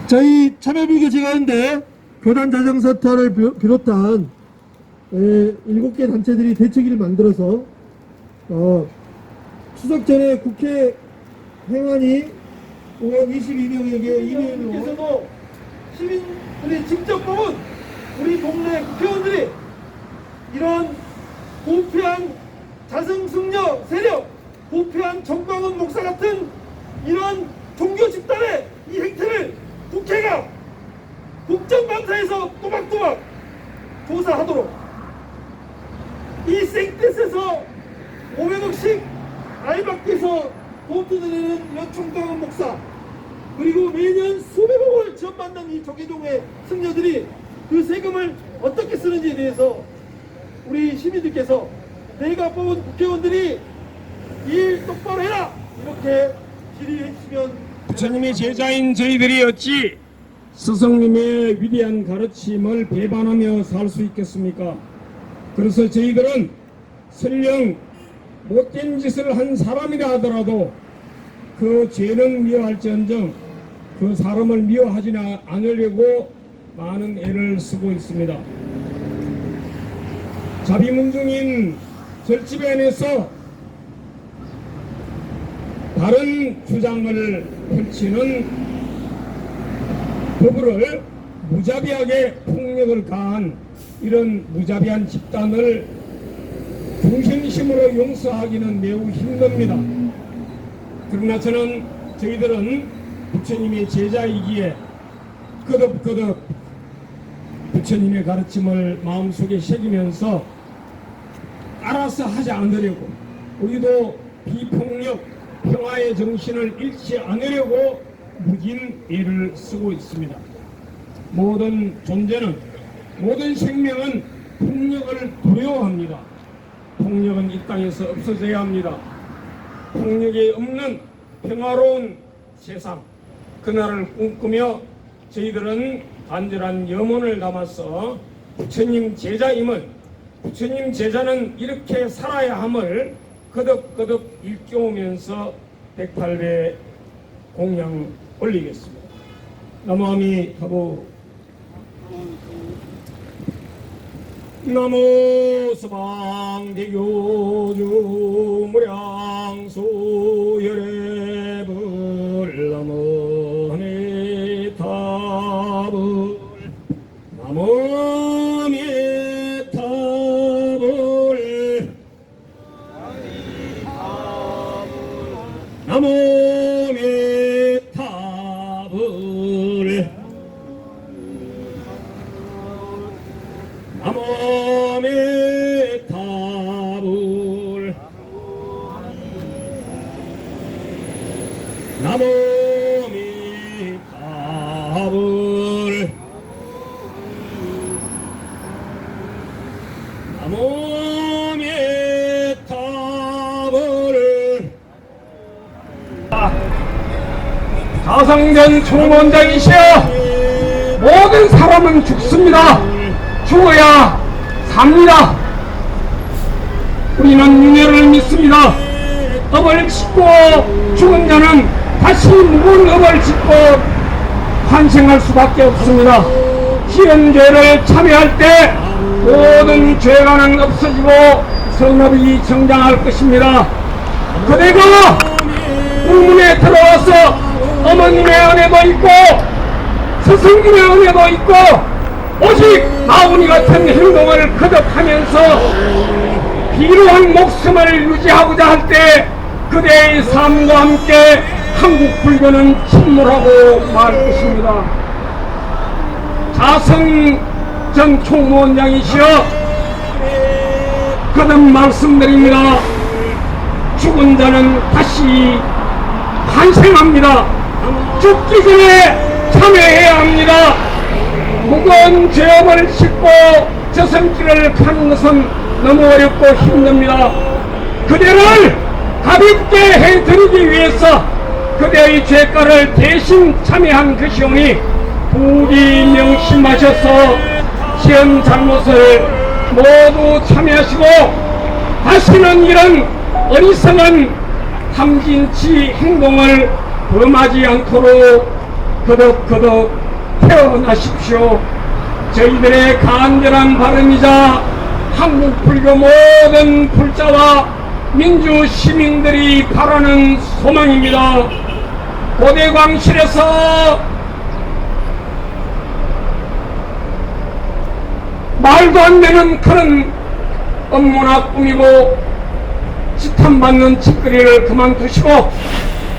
저희 참여불교 제가인데 교단 자정서터를 비롯한 7개 단체들이 대책위를 만들어서 추석 전에 국회 행안위 의원 22명에게 이메일로 시민들이 직접 뽑은 우리 동네 국회의원들이 이런 부패한 자승승려 세력, 부패한 정광훈 목사 같은 이런 종교 집단의 이 행태를 국회가 국정감사에서 또박또박 조사하도록, 이 생떼스에서 500억씩 알박해서 돈 뜯어내는 이런 정광훈 목사, 그리고 매년 수백억을 지원받는 이 조계종의 승려들이 그 세금을 어떻게 쓰는지에 대해서 우리 시민들께서 내가 뽑은 국회의원들이 일 똑바로 해라, 이렇게 질의해 주시면. 부처님의 제자인 저희들이 어찌 스승님의 위대한 가르침을 배반하며 살 수 있겠습니까? 그래서 저희들은 설령 못된 짓을 한 사람이라 하더라도 그 죄는 미워할지언정 그 사람을 미워하지는 않으려고 많은 애를 쓰고 있습니다. 자비문중인 절집에 안에서 다른 주장을 펼치는 법을 무자비하게 폭력을 가한 이런 무자비한 집단을 중심심으로 용서하기는 매우 힘듭니다. 그러나 저희들은 부처님의 제자이기에 거듭거듭 부처님의 가르침을 마음속에 새기면서 따라서 하지 않으려고, 우리도 비폭력 평화의 정신을 잃지 않으려고 무진 애를 쓰고 있습니다. 모든 존재는, 모든 생명은 폭력을 두려워합니다. 폭력은 이 땅에서 없어져야 합니다. 폭력이 없는 평화로운 세상, 그날을 꿈꾸며 저희들은 간절한 염원을 담아서 부처님 제자임을, 부처님 제자는 이렇게 살아야 함을 거듭거듭 일깨우면서 108배 공양 올리겠습니다. 나무아미타부. 나무 서방대교주 무량수 열애불 나무 아미타불 나무 아미타불 나무 아미타불 나무 아미타불 나무 아미타불 나무 아미타불. 가상전 총원장이시여, 모든 사람은 죽습니다. 죽어야 삽니다. 우리는 윤회를 믿습니다. 업을 짓고 죽은 자는 다시 무거운 업을 짓고 환생할 수밖에 없습니다. 지은 죄를 참여할 때 모든 죄가는 없어지고 선업이 정장할 것입니다. 그대가 국문에 들어와서 어머님의 은혜도 있고 스승님의 은혜도 있고 오직 마우니 같은 행동을 거듭하면서 비루한 목숨을 유지하고자 할 때 그대의 삶과 함께 한국 불교는 침몰하고 말 것입니다. 자성 전 총무원장이시여, 거듭 말씀드립니다. 죽은 자는 다시 환생합니다. 죽기 전에 참여해야 합니다. 무거운 죄업을 싣고 저승길을 가는 것은 너무 어렵고 힘듭니다. 그대를 가볍게 해드리기 위해서 그대의 죄가를 대신 참여한 것이오니 부디 명심하셔서 지은 잘못을 모두 참여하시고 다시는 이런 어리석은 탐진치 행동을 범하지 않도록 거듭거듭 태어나십시오. 저희들의 간절한 바람이자 한국 불교 모든 불자와 민주 시민들이 바라는 소망입니다. 고대광실에서 말도 안 되는 그런 업무나 꾸미고 지탄받는 짓거리를 그만두시고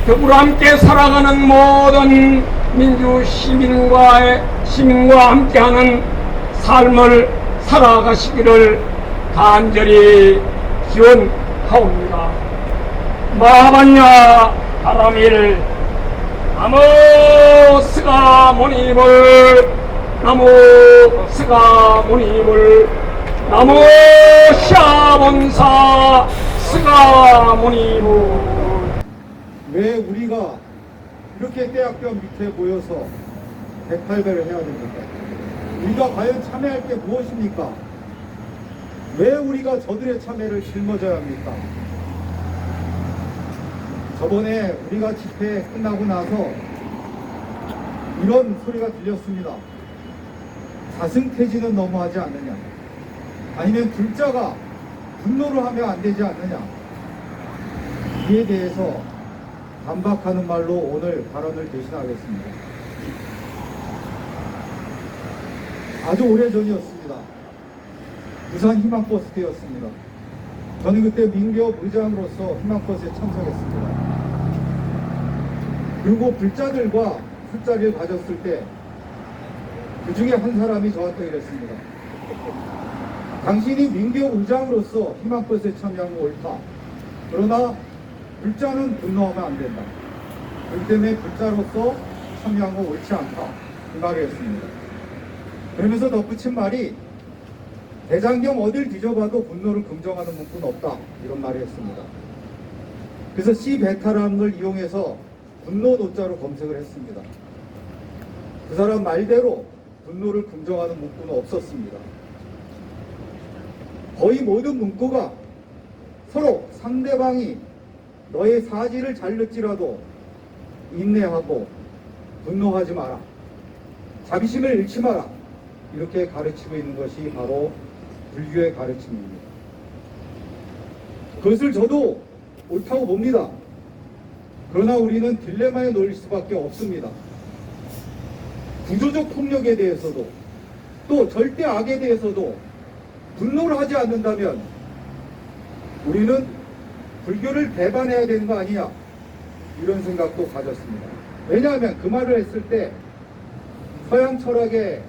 더불어 함께 살아가는 모든 민주 시민과 함께하는 삶을 살아가시기를 간절히 기원하옵니다. 마하반야 바람일 나무 스가 모니불 나무 스가 모니불 나무 샤본사 스가 모니불. 왜 우리가 이렇게 떼약볕 밑에 모여서 백팔배를 해야 됩니까? 우리가 과연 참여할 게 무엇입니까? 왜 우리가 저들의 참여를 짊어져야 합니까? 저번에 우리가 집회 끝나고 나서 이런 소리가 들렸습니다. 자승퇴진은 너무하지 않느냐? 아니면 불자가 분노를 하면 안 되지 않느냐? 이에 대해서 반박하는 말로 오늘 발언을 대신하겠습니다. 아주 오래전이었습니다. 부산 희망버스 때였습니다. 저는 그때 민교 의장으로서 희망버스에 참석했습니다. 그리고 불자들과 술자리를 가졌을 때 그 중에 한 사람이 저한테 이랬습니다. 당신이 민교 의장으로서 희망버스에 참여한 거 옳다. 그러나 불자는 분노하면 안 된다. 그렇기 때문에 불자로서 참여한 거 옳지 않다. 그 말이었습니다. 그러면서 덧붙인 말이 대장경 어딜 뒤져봐도 분노를 긍정하는 문구는 없다. 이런 말을 했습니다. 그래서 시베타라는 걸 이용해서 분노 노자로 검색을 했습니다. 그 사람 말대로 분노를 긍정하는 문구는 없었습니다. 거의 모든 문구가 서로 상대방이 너의 사지를 잘렸지라도 인내하고 분노하지 마라. 자비심을 잃지 마라. 이렇게 가르치고 있는 것이 바로 불교의 가르침입니다. 그것을 저도 옳다고 봅니다. 그러나 우리는 딜레마에 놓일 수밖에 없습니다. 구조적 폭력에 대해서도 또 절대 악에 대해서도 분노를 하지 않는다면 우리는 불교를 배반해야 되는 거 아니냐, 이런 생각도 가졌습니다. 왜냐하면 그 말을 했을 때 서양 철학의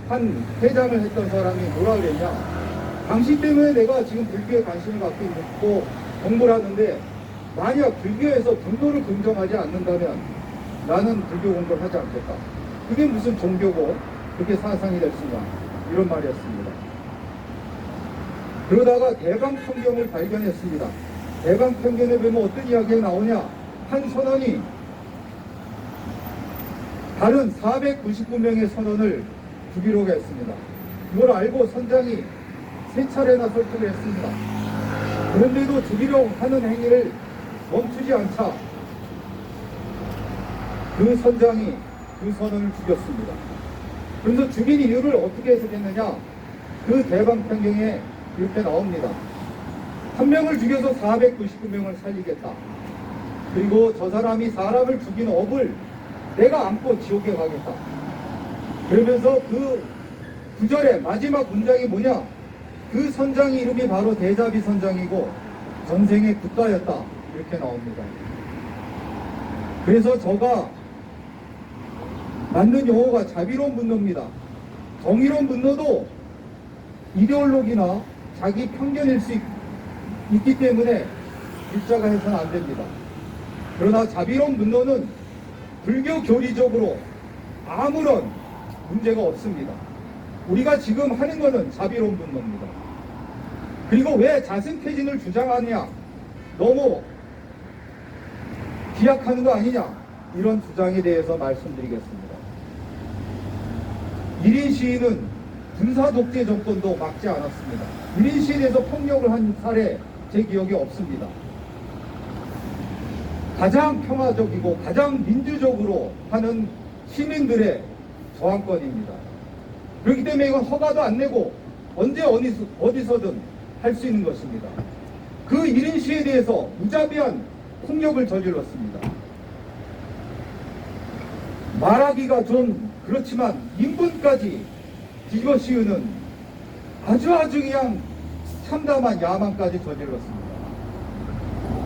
한 회장을 했던 사람이 뭐라 그랬냐, 당신 때문에 내가 지금 불교에 관심을 갖고 있고 공부를 하는데 만약 불교에서 분노를 긍정하지 않는다면 나는 불교 공부를 하지 않겠다. 그게 무슨 종교고 그게 사상이 될 수가, 이런 말이었습니다. 그러다가 대강평경을 발견했습니다. 대강평경에 보면 어떤 이야기가 나오냐, 한 선원이 다른 499명의 선원을 죽이려고 했습니다. 이걸 알고 선장이 3차례나 설득을 했습니다. 그런데도 죽이려고 하는 행위를 멈추지 않자 그 선장이 그 선원을 죽였습니다. 그래서 죽인 이유를 어떻게 해석했느냐, 그 대방평경에 이렇게 나옵니다. 한 명을 죽여서 499명을 살리겠다. 그리고 저 사람이 사람을 죽인 업을 내가 안고 지옥에 가겠다. 그러면서 그 구절의 마지막 문장이 뭐냐, 그 선장의 이름이 바로 대자비 선장이고 전생의 국가였다. 이렇게 나옵니다. 그래서 저가 맞는 용어가 자비로운 분노입니다. 정의로운 분노도 이데올로기나 자기 편견일 수 있기 때문에 일자가 해서는 안 됩니다. 그러나 자비로운 분노는 불교 교리적으로 아무런 문제가 없습니다. 우리가 지금 하는 것은 자비로운 분노입니다. 그리고 왜 자승퇴진을 주장하느냐, 너무 비약하는 거 아니냐, 이런 주장에 대해서 말씀드리겠습니다. 1인 시위는 군사 독재 정권도 막지 않았습니다. 1인 시위에서 폭력을 한 사례 제 기억에 없습니다. 가장 평화적이고 가장 민주적으로 하는 시민들의 저항권입니다. 그렇기 때문에 이건 허가도 안 내고 언제 어디서든 할 수 있는 것입니다. 그 1인 시에 대해서 무자비한 폭력을 저질렀습니다. 말하기가 좀 그렇지만 인분까지 뒤집어 씌우는 아주 그냥 참담한 야망까지 저질렀습니다.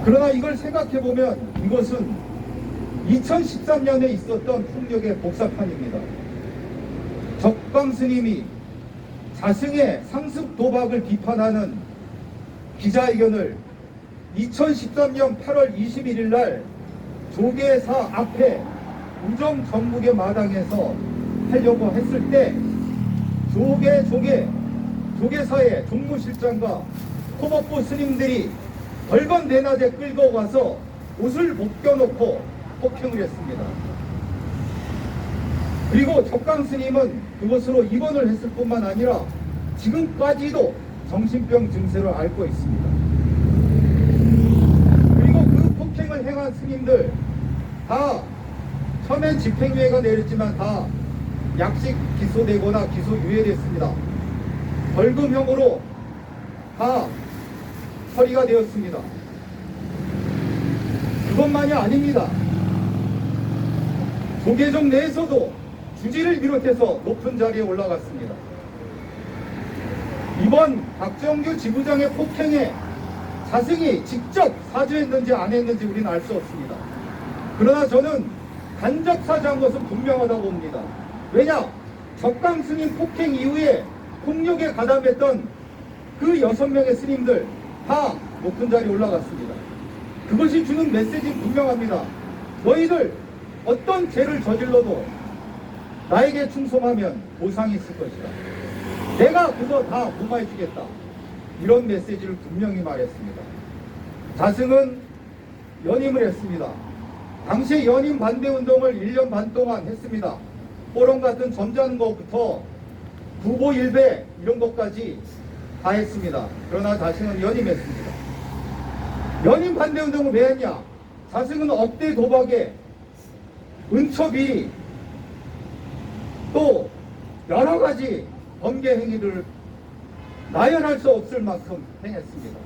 그러나 이걸 생각해보면 이것은 2013년에 있었던 폭력의 복사판입니다. 적광 스님이 자승의 상습 도박을 비판하는 기자회견을 2013년 8월 21일 날 조계사 앞에 우정 전국의 마당에서 하려고 했을 때 조계사의 종무실장과 토법부 스님들이 벌건 대낮에 끌고 가서 옷을 벗겨놓고 폭행을 했습니다. 그리고 적강 스님은 그것으로 입원을 했을 뿐만 아니라 지금까지도 정신병 증세를 앓고 있습니다. 그리고 그 폭행을 행한 스님들 다 처음엔 집행유예가 내렸지만 다 약식 기소되거나 기소유예됐습니다. 벌금형으로 다 처리가 되었습니다. 그것만이 아닙니다. 조계종 내에서도 주지를 비롯해서 높은 자리에 올라갔습니다. 이번 박정규 지부장의 폭행에 자승이 직접 사죄했는지 안 했는지 우리는 알 수 없습니다. 그러나 저는 간접 사죄한 것은 분명하다고 봅니다. 왜냐? 적강 스님 폭행 이후에 폭력에 가담했던 그 6명의 스님들 다 높은 자리에 올라갔습니다. 그것이 주는 메시지는 분명합니다. 너희들 어떤 죄를 저질러도 나에게 충성하면 보상이 있을 것이다. 내가 그거 다 무마해 주겠다. 이런 메시지를 분명히 말했습니다. 자승은 연임을 했습니다. 당시 연임 반대 운동을 1년 반 동안 했습니다. 포럼 같은 점잖은 것부터 부보 일배 이런 것까지 다 했습니다. 그러나 자승은 연임했습니다. 연임 반대 운동을 왜 했냐? 자승은 억대 도박에 은처 비리 또 여러 가지 범죄 행위를 나열할 수 없을 만큼 행했습니다.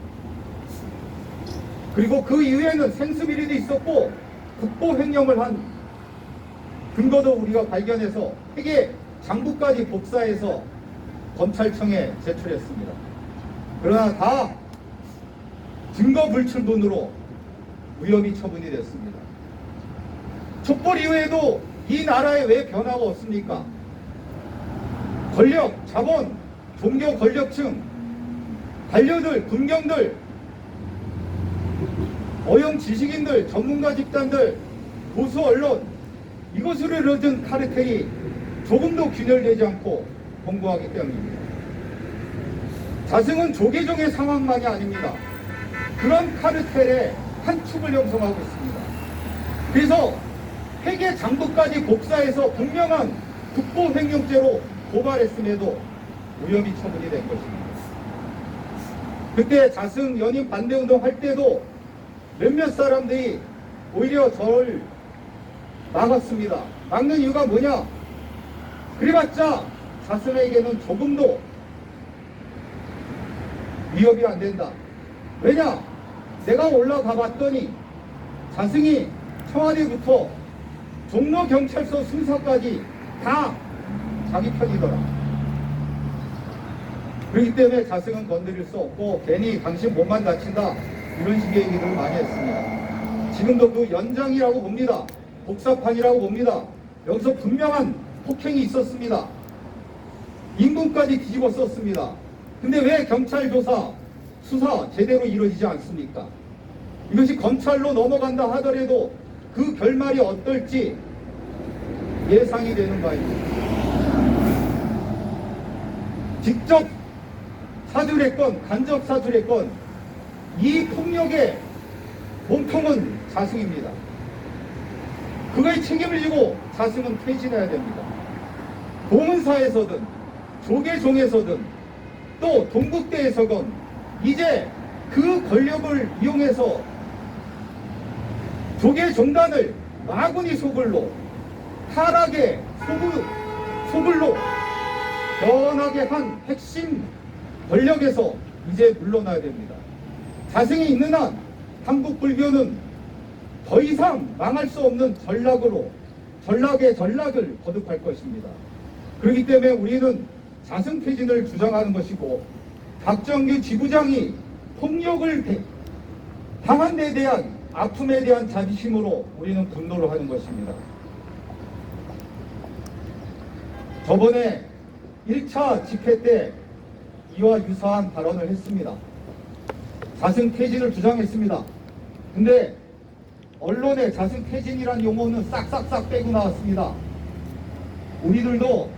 그리고 그 이후에는 생수비리도 있었고 국보 횡령을 한 근거도 우리가 발견해서 회계 장부까지 복사해서 검찰청에 제출했습니다. 그러나 다 증거 불출분으로 무혐의 처분이 됐습니다. 촛불 이후에도 이 나라에 왜 변화가 없습니까? 권력, 자본, 종교 권력층, 관료들, 군경들, 어용 지식인들, 전문가 집단들, 보수 언론, 이것으로 이루어진 카르텔이 조금도 균열되지 않고 공고하기 때문입니다. 자승은 조계종의 상황만이 아닙니다. 그런 카르텔의 한 축을 형성하고 있습니다. 그래서 회계 장부까지 복사해서 분명한 국보 횡령죄로 고발했음에도 무혐의 처분이 된 것입니다. 그때 자승 연임 반대운동 할 때도 몇몇 사람들이 오히려 저를 막았습니다. 막는 이유가 뭐냐? 그래봤자 자승에게는 조금도 위협이 안 된다. 왜냐? 내가 올라가 봤더니 자승이 청와대부터 종로경찰서 순사까지 다 자기 편이더라. 그렇기 때문에 자승은 건드릴 수 없고 괜히 당신 몸만 다친다 이런 식의 얘기들을 많이 했습니다. 지금도 그 연장이라고 봅니다. 복사판이라고 봅니다. 여기서 분명한 폭행이 있었습니다. 인근까지 뒤집어 썼습니다. 근데 왜 경찰 조사, 수사 제대로 이루어지지 않습니까? 이것이 검찰로 넘어간다 하더라도 그 결말이 어떨지 예상이 되는 바입니다. 직접 사주했건 간접 사주했건 이 폭력의 몸통은 자승입니다. 그거에 책임을 지고 자승은 퇴진해야 됩니다. 봉은사에서든 조계종에서든 또 동국대에서건 이제 그 권력을 이용해서 조계종단을 마구니 소굴로 타락의 소굴로 변하게 한 핵심 권력에서 이제 물러나야 됩니다. 자승이 있는 한 한국 불교는 더 이상 망할 수 없는 전락의 전락을 거듭할 것입니다. 그렇기 때문에 우리는 자승퇴진을 주장하는 것이고, 박정규 지부장이 폭력을 당한 데 대한 아픔에 대한 자비심으로 우리는 분노를 하는 것입니다. 저번에 1차 집회 때 이와 유사한 발언을 했습니다. 자승퇴진을 주장했습니다. 근데 언론에 자승퇴진이란 용어는 싹싹싹 빼고 나왔습니다. 우리들도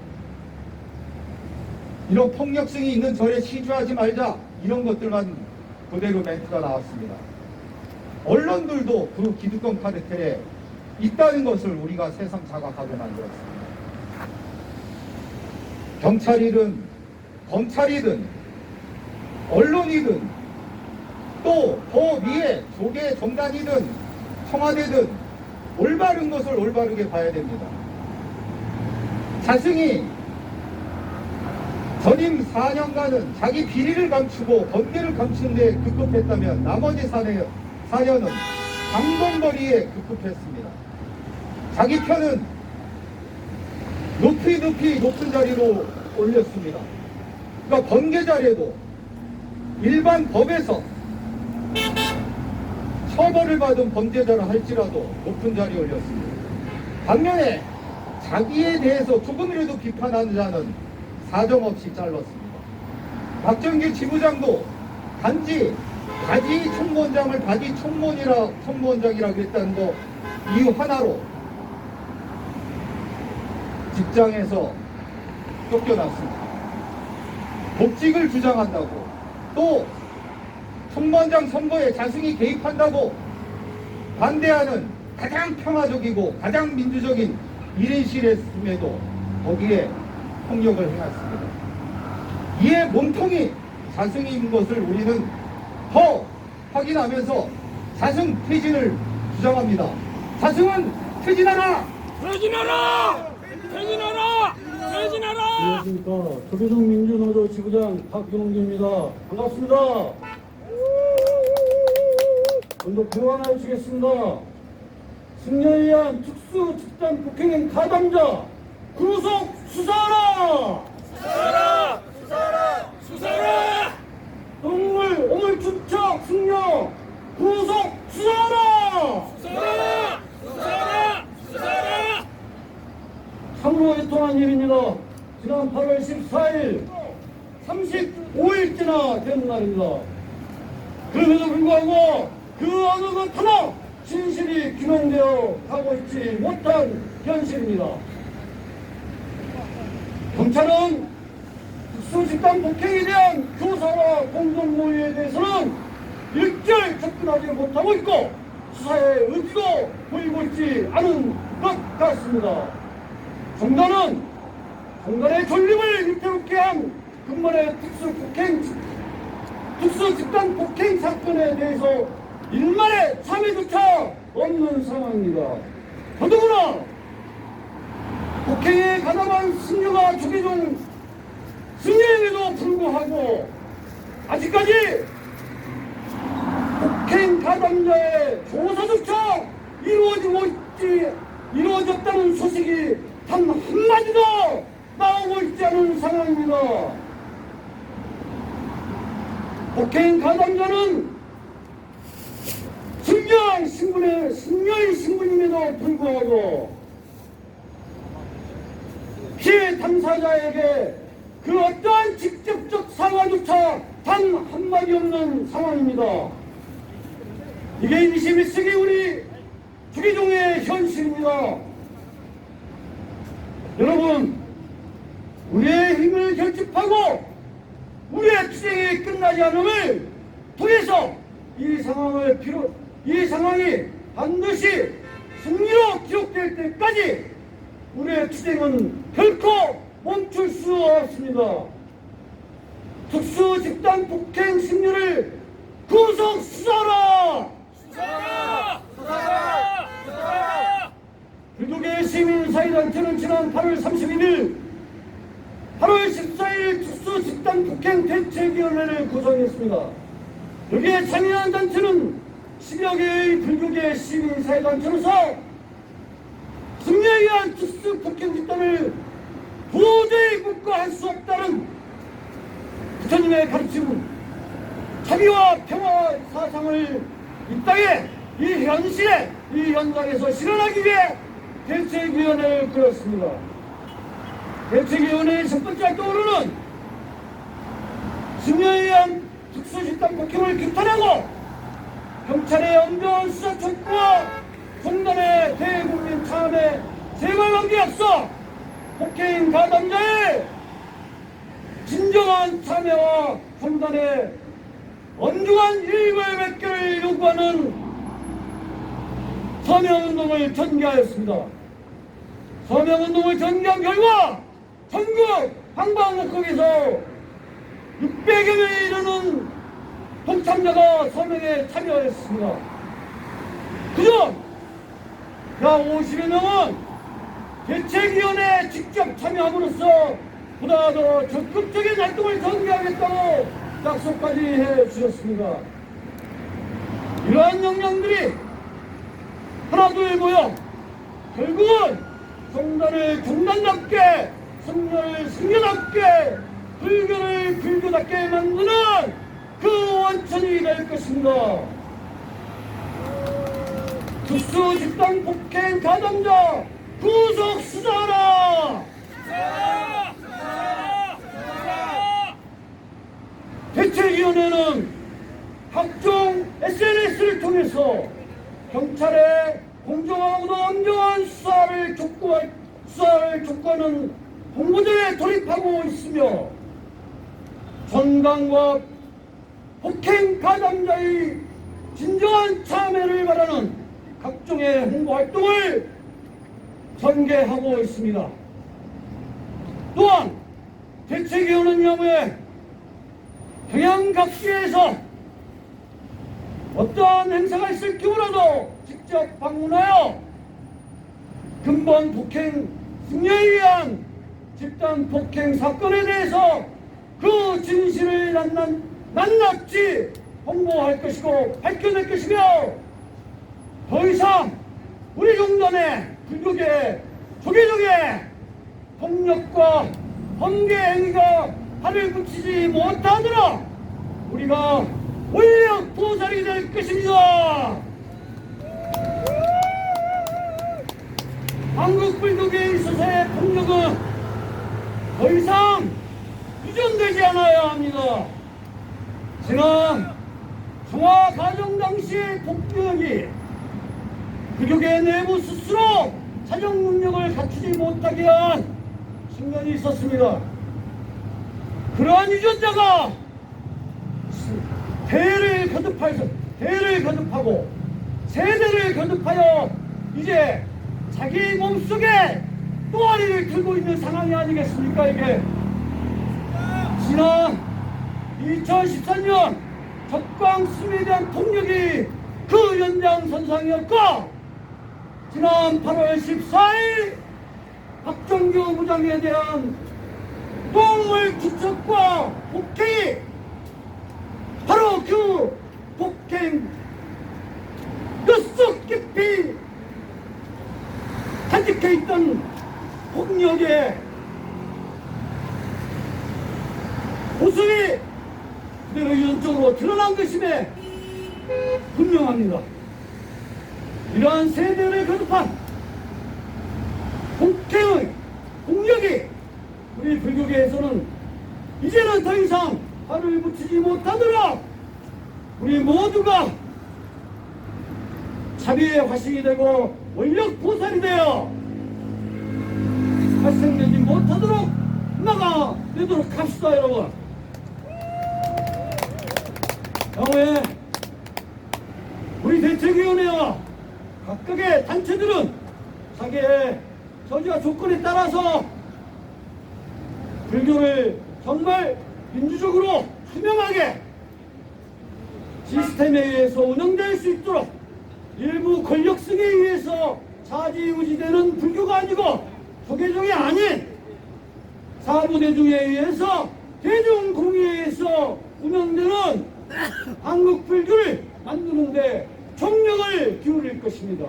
이런 폭력성이 있는 절에 시주하지 말자, 이런 것들만 그대로 멘트가 나왔습니다. 언론들도 그 기득권 카르텔에 있다는 것을 우리가 새삼 자각하게 만들었습니다. 경찰이든 검찰이든 언론이든 또 더 위에 조계 정당이든 청와대든 올바른 것을 올바르게 봐야 됩니다. 자승이 전임 4년간은 자기 비리를 감추고 범죄를 감추는 데 급급했다면 나머지 4년은 강동거리에 급급했습니다. 자기 편은 높은 자리로 올렸습니다. 그러니까 번개 자리에도 일반 법에서 처벌을 받은 범죄자라 할지라도 높은 자리에 올렸습니다. 반면에 자기에 대해서 조금이라도 비판하는 자는 사정없이 잘랐습니다. 박정규 지부장도 단지 바지 총무원장을 바지 총무원장이라고 했다는 거 이유 하나로 직장에서 쫓겨났습니다. 복직을 주장한다고, 또 총무원장 선거에 자승이 개입한다고 반대하는 가장 평화적이고 가장 민주적인 1인실했음에도 거기에 폭력을 행했습니다. 이에 몸통이 자승인 것을 우리는 더 확인하면서 자승 퇴진을 주장합니다. 자승은 퇴진하라! 퇴진하라! 퇴진하라! 퇴진하라! 안녕하십니까. 조계종 민주노조 지부장 박근홍기입니다. 반갑습니다. 먼저 교환해 주겠습니다. 승려에 의한 특수 집단 폭행행 가담자 구속 수사하라! 수사하라! 수사하라! 수사하라! 동물 오물 추적 승려 구속 수사하라! 수사하라! 수사하라! 수사하라! 참으로 애통한 일입니다. 지난 8월 14일 35일째나 된 날입니다. 그럼에도 불구하고 그 어느 것 하나 진실이 규명되어 가고 있지 못한 현실입니다. 경찰은 특수집단 폭행에 대한 교사와 공동모의에 대해서는 일절 접근하지 못하고 있고 수사의 의지도 보이고 있지 않은 것 같습니다. 정단의 존립을 위태롭게 한 근본의 특수집단 폭행 사건에 대해서 일말의 참여조차 없는 상황입니다. 더더구나 폭행에 가담한 승려가 조계종 승려에도 불구하고 아직까지 폭행 가담자의 조사조차 이루어졌다는 소식이 단 한마디도 나오고 있지 않은 상황입니다. 폭행 가담자는 승려의 신분임에도 불구하고 피해 당사자에게 그 어떠한 직접적 사과조차 단 한마디 없는 상황입니다. 이게 21세기 우리 조계종의 현실입니다. 여러분, 우리의 힘을 결집하고 우리의 투쟁이 끝나지 않음을 통해서 이 상황이 반드시 승리로 기록될 때까지 우리의 투쟁은 결코 멈출 수 없습니다. 특수 집단 폭행 승리를 구속 수사하라! 수사하라! 수사하라! 수사하라! 불교계 시민사회단체는 지난 8월 31일, 8월 14일 특수 집단 폭행 대책위원회를 구성했습니다. 여기에 참여한 단체는 10여 개의 불교계 시민사회단체로서 승려에 의한 특수 폭행 집단을 도저히 묵과할 수 없다는 부처님의 가르침은 자비와 평화 사상을 이 땅에, 이 현실에, 이 현장에서 실현하기 위해 대책위원회를 꾸렸습니다. 대책위원회의 첫 번째 활동으로는 승려에 의한 특수집단 폭행을 규탄하고 경찰의 엄정한 수사 촉구와 종단의 대국민 참회 재발하기에 앞서 폭행 가담자의 진정한 참여와 종단의 엄중한 일괄백결을 요구하는 서명운동을 전개하였습니다. 서명운동을 전개한 결과 전국 방방곡곡에서 600여 명에 이르는 동참자가 서명에 참여했습니다. 그중 약 50여 명은 대책위원회에 직접 참여함으로써 보다 더 적극적인 활동을 전개하겠다고 약속까지 해주셨습니다. 이러한 역량들이 하나둘 모여 결국은 종단을 종단답게, 승려를 승려답게, 불교를 불교답게 만드는 그 원천이 될 것입니다. 특수 집단 폭행 가담자 구속 수사하라! 대책위원회는 각종 SNS를 통해서 경찰의 공정하고도 엄정한 수사를 촉구하는 홍보전에 돌입하고 있으며 전강과 폭행 가담자의 진정한 참여를 바라는 각종의 홍보활동을 전개하고 있습니다. 또한 대책위원회는 향후에 평양 각지에서 어떠한 행사가 있을 경우라도 직접 방문하여 근본 폭행 승려에 의한 집단 폭행 사건에 대해서 그 진실을 낱낱이 홍보할 것이고 밝혀낼 것이며 더 이상 우리 종단의 불교계 조계종의 폭력과 범죄 행위가 발을 붙이지 못하도록 우리가 원력 보살이 될 것입니다. 한국 불교계에 있어서의 폭력은 더 이상 유전되지 않아야 합니다. 지난 중화 가정 당시의 폭력이 불교계 내부 스스로 사정 능력을 갖추지 못하게 한 측면이 있었습니다. 그러한 유전자가 대를 거듭하고 세대를 거듭하여 이제 자기 몸속에 또아리를 들고 있는 상황이 아니겠습니까? 이게 지난 2014년 적광스님에 대한 폭력이 그 연장선상이었고 지난 8월 14일 박정규 부장에 대한 동물 투척과 폭행이 바로 그 폭행 뼛속 깊이 간직해 있던 폭력의 모습이 그대로 유전적으로 드러난 것임에 분명합니다. 이러한 세대를 거듭한 폭행의 폭력이 우리 불교계에서는 이제는 더 이상 발을 붙이지 못하도록 우리 모두가 자비의 화신이 되고 원력 보살이 되어 발생되지 못하도록 막아내도록 합시다, 여러분. 향후에 우리 대책위원회와 각각의 단체들은 자기의 처지와 조건에 따라서 불교를 정말 민주적으로 투명하게 시스템에 의해서 운영될 수 있도록 일부 권력성에 의해서 좌지우지되는 불교가 아니고 조계종이 아닌 사부대중에 의해서 대중공의에 의해서 운영되는 한국 불교를 만드는데 총력을 기울일 것입니다.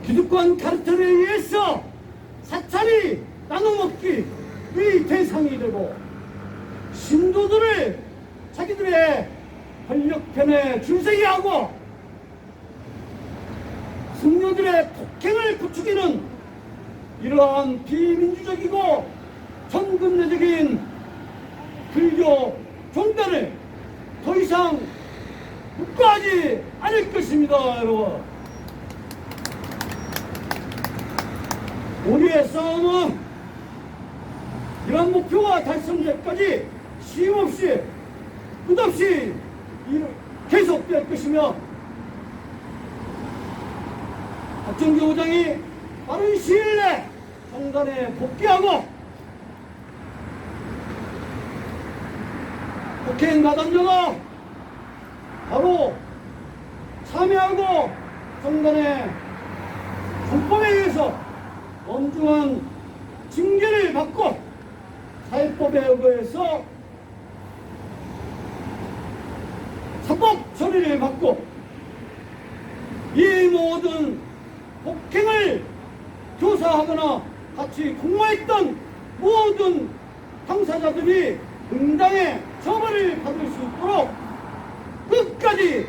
기득권 카르텔에 의해서 사찰이 나눠먹기의 대상이 되고 신도들을 자기들의 권력편에 줄서게 하고 승려들의 폭행을 부추기는 이러한 비민주적이고 전근대적인 불교 종단을 더 이상 묵과하지 않을 것입니다, 여러분. 우리의 싸움은 이런 목표가 달성될까지 쉼없이 끝없이 계속될 것이며 박정기 후장이 빠른 시일 내 정단에 복귀하고 폭행 가담자가 바로 참여하고 정단의 헌법에 의해서 엄중한 징계를 받고 사회법에 의거해서 사법 처리를 받고 이 모든 폭행을 조사하거나 같이 공모했던 모든 당사자들이 응당의 처벌을 받을 수 있도록 끝까지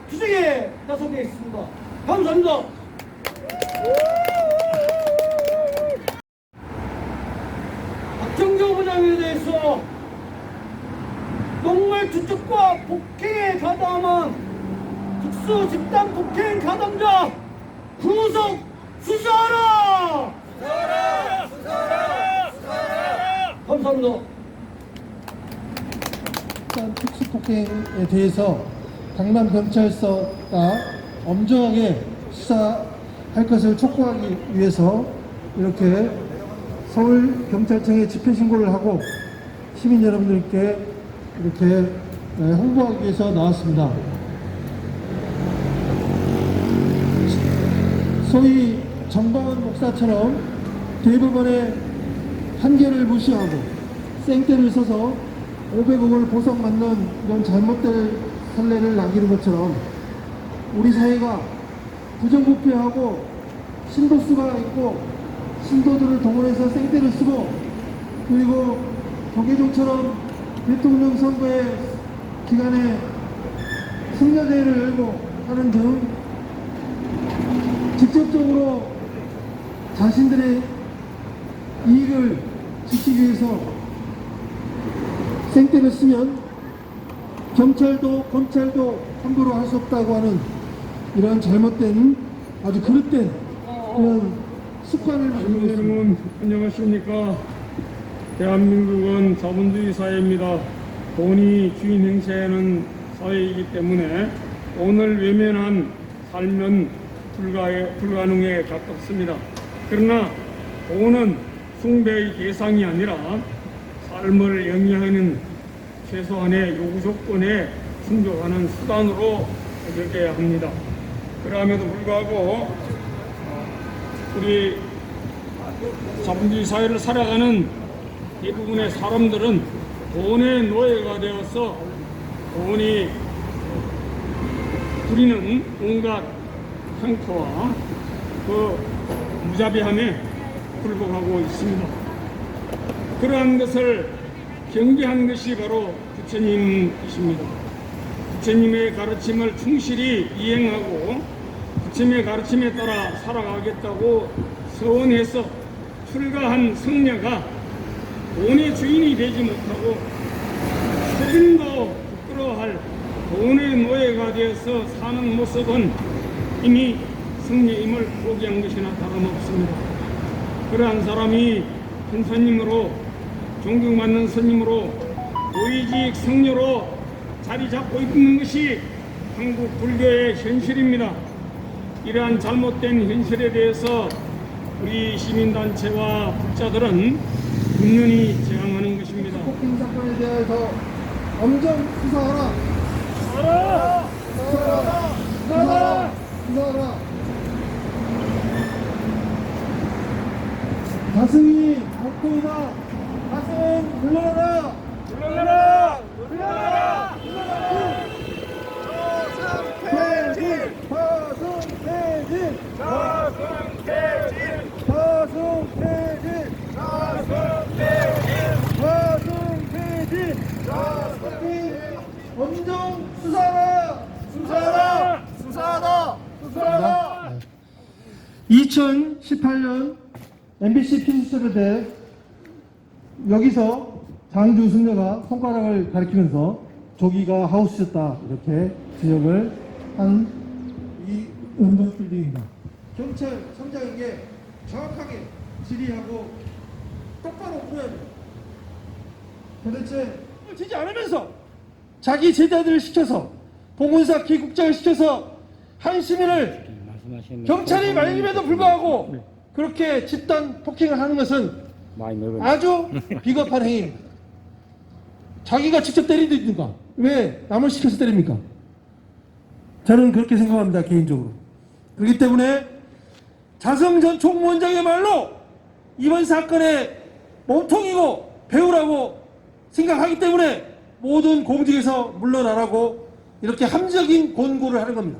투쟁에 나서겠습니다. 감사합니다. 박정기 부장에 대해서 동물 투척과 폭행에 가담한 특수 집단 폭행 가담자 구속 수사하라! 수사하라! 수사하라! 수사하라! 감사합니다. 특수폭행에 대해서 강남경찰서가 엄정하게 수사할 것을 촉구하기 위해서 이렇게 서울경찰청에 집회신고를 하고 시민 여러분들께 이렇게 홍보하기 위해서 나왔습니다. 소위 정광훈 목사처럼 대법원의 판결을 무시하고 생떼를 써서 500억 원을 보상받는 이런 잘못된 선례를 남기는 것처럼 우리 사회가 부정부패하고 신도수가 있고 신도들을 동원해서 생떼를 쓰고 그리고 조계종처럼 대통령 선거의 기간에 승려대회를 열고 하는 등 직접적으로 자신들의 이익을 지키기 위해서 생떼를 쓰면 경찰도 검찰도 함부로 할 수 없다고 하는 이런 잘못된 아주 그릇된 그런 습관을 만들고 있습니다. 여러분 안녕하십니까. 대한민국은 자본주의 사회입니다. 돈이 주인 행세하는 사회이기 때문에 돈을 외면한 삶은 불가능에 가깝습니다. 그러나 돈은 숭배의 대상이 아니라 삶을 영위하는 최소한의 요구 조건에 충족하는 수단으로 여겨야 합니다. 그럼에도 불구하고 우리 자본주의 사회를 살아가는 대부분의 사람들은 돈의 노예가 되어서 돈이 부리는 온갖 형태와 그 무자비함에 굴복하고 있습니다. 그러한 것을 경계한 것이 바로 부처님이십니다. 부처님의 가르침을 충실히 이행하고 부처님의 가르침에 따라 살아가겠다고 서원해서 출가한 성녀가 돈의 주인이 되지 못하고 조금도 부끄러워할 돈의 노예가 되어서 사는 모습은 이미 성녀임을 포기한 것이나 다름없습니다. 그러한 사람이 큰 스님으로 존경받는 스님으로 고위직 성녀로 자리 잡고 있는 것이 한국 불교의 현실입니다. 이러한 잘못된 현실에 대해서 우리 시민단체와 국자들은 분명히 저항하는 것입니다. 폭행 사건에 대해서 엄정 수사하라. 수사하라. 수사하라. 수사하라. 수사하라. 가슴이 격동이다. 가슴 물러나라. 물러나라! 물러나라! 퇴진! 파송 퇴진! 저승 퇴진! 파송 퇴진! 저승 퇴진! 파송 퇴진! 엄정 수사하라. 수사하라! 수사하라! 수사하라! 2018년 MBC 피지컬대 여기서 장주 승려가 손가락을 가리키면서 저기가 하우스였다 이렇게 지적을 한 이 운동 빌딩입니다. 경찰청장에게 정확하게 질의하고 똑바로 물어야 돼요. 도대체 지지 않으면서 자기 제자들을 시켜서 봉은사 기국장을 시켜서 한 시민을 경찰이 말림에도 불구하고 그렇게 집단 폭행을 하는 것은 아주 비겁한 행위입니다. 자기가 직접 때리도 있는가? 왜 남을 시켜서 때립니까? 저는 그렇게 생각합니다, 개인적으로. 그렇기 때문에 자성 전 총무원장의 말로 이번 사건의 몸통이고 배우라고 생각하기 때문에 모든 공직에서 물러나라고 이렇게 함적인 권고를 하는 겁니다.